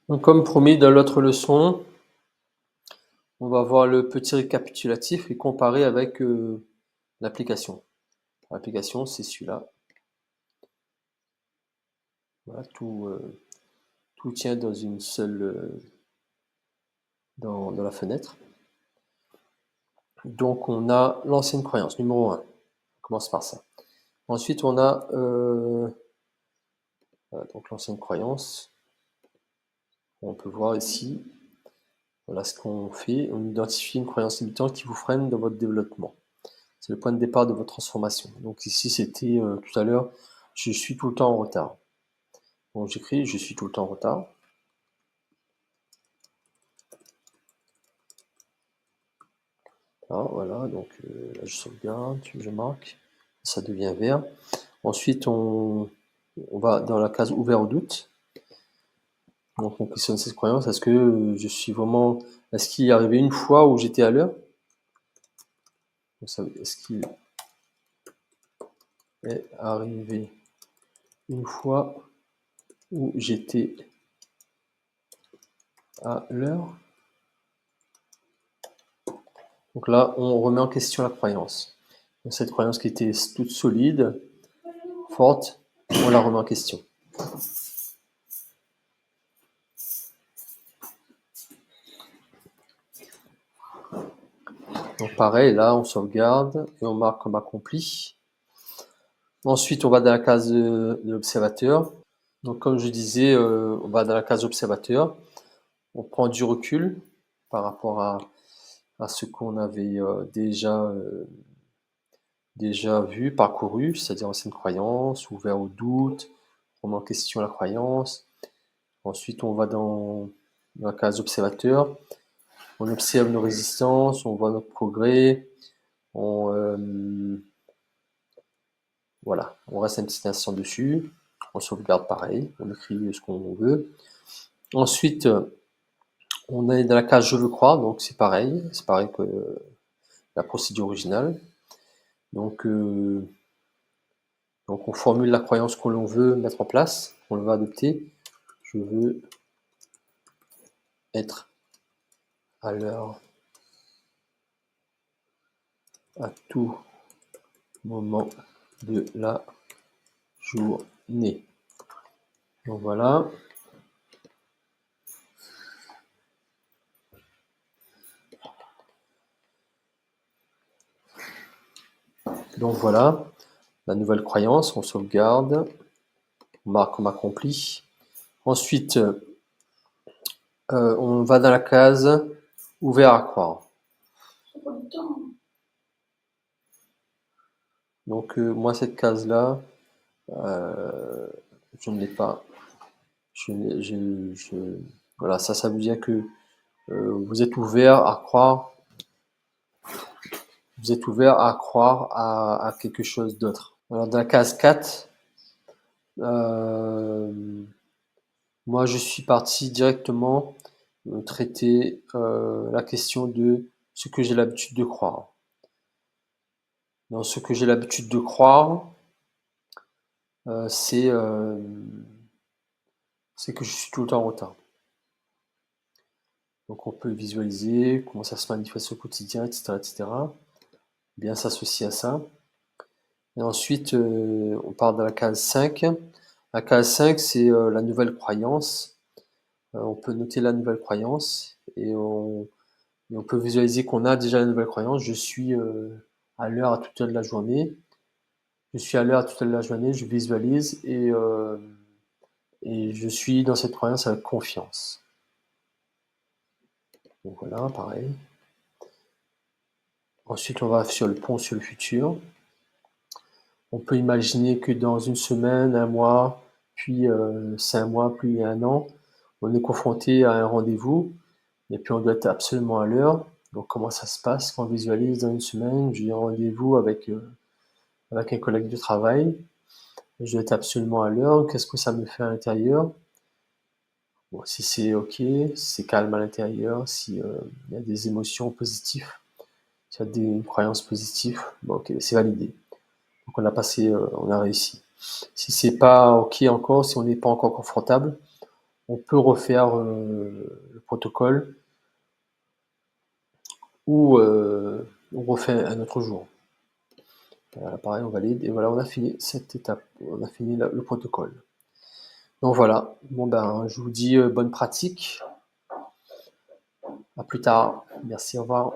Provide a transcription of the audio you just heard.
Donc, comme promis dans l'autre leçon, on va voir le petit récapitulatif et comparer avec l'application. L'application, c'est celui-là. Voilà, tout tient dans une seule dans la fenêtre. Donc, on a l'ancienne croyance, numéro 1. On commence par ça. Ensuite, on a voilà, donc l'ancienne croyance. On peut voir ici, voilà ce qu'on fait. On identifie une croyance limitante qui vous freine dans votre développement. C'est le point de départ de votre transformation. Donc ici, c'était tout à l'heure, je suis tout le temps en retard. Donc j'écris, je suis tout le temps en retard. Ah, voilà, donc là, je sauvegarde, je marque, ça devient vert. Ensuite, on va dans la case ouvert au doute. Donc on questionne cette croyance, est-ce que je suis vraiment... Est-ce qu'il est arrivé une fois où j'étais à l'heure? Est-ce qu'il est arrivé une fois où j'étais à l'heure? Donc là, on remet en question la croyance. Donc cette croyance qui était toute solide, forte, on la remet en question. Donc pareil, là, on sauvegarde et on marque comme accompli. Ensuite, on va dans la case de l'observateur. Donc comme je disais, on va dans la case observateur. On prend du recul par rapport à ce qu'on avait déjà vu, parcouru, c'est-à-dire ancienne croyance, ouvert au doute, on met en question la croyance. Ensuite, on va dans la case observateur. On observe nos résistances, on voit notre progrès. Voilà, on reste un petit instant dessus. On sauvegarde pareil, on écrit ce qu'on veut. Ensuite, on est dans la case je veux croire, donc c'est pareil que la procédure originale. Donc on formule la croyance que l'on veut mettre en place, qu'on veut adopter. Je veux être à l'heure à tout moment de la journée. Donc voilà. Donc voilà, la nouvelle croyance, on sauvegarde, on marque comme accompli. Ensuite, on va dans la case ouvert à croire. Donc moi cette case là, je ne l'ai pas. Voilà, ça veut dire que vous êtes ouvert à croire. Vous êtes ouvert à croire à quelque chose d'autre. Alors dans la case 4, moi je suis parti directement traiter la question de ce que j'ai l'habitude de croire. Dans ce que j'ai l'habitude de croire, c'est que je suis tout le temps en retard. Donc on peut visualiser comment ça se manifeste au quotidien, etc., etc. Bien s'associer à ça. Et ensuite, on part de la case 5. La case 5, c'est la nouvelle croyance. On peut noter la nouvelle croyance et on peut visualiser qu'on a déjà la nouvelle croyance. Je suis à l'heure à toute heure de la journée. Je suis à l'heure à toute heure de la journée, je visualise et je suis dans cette croyance avec confiance. Donc voilà, pareil. Ensuite, on va sur le pont sur le futur. On peut imaginer que dans une semaine, un mois, puis 5 mois, puis un an, on est confronté à un rendez-vous et puis on doit être absolument à l'heure. Donc comment ça se passe quand on visualise dans une semaine? J'ai un rendez-vous avec un collègue de travail. Je dois être absolument à l'heure. Qu'est-ce que ça me fait à l'intérieur? Bon, si c'est ok, si c'est calme à l'intérieur, si il y a des émotions positives, s'il y a des croyances positives, bon, ok, c'est validé. Donc on a passé, on a réussi. Si c'est pas ok encore, si on n'est pas encore confortable, on peut refaire, le protocole ou on refait un autre jour. Voilà, pareil, on valide et voilà, on a fini cette étape, on a fini le protocole. Donc voilà, bon ben, je vous dis, bonne pratique, à plus tard. Merci, au revoir.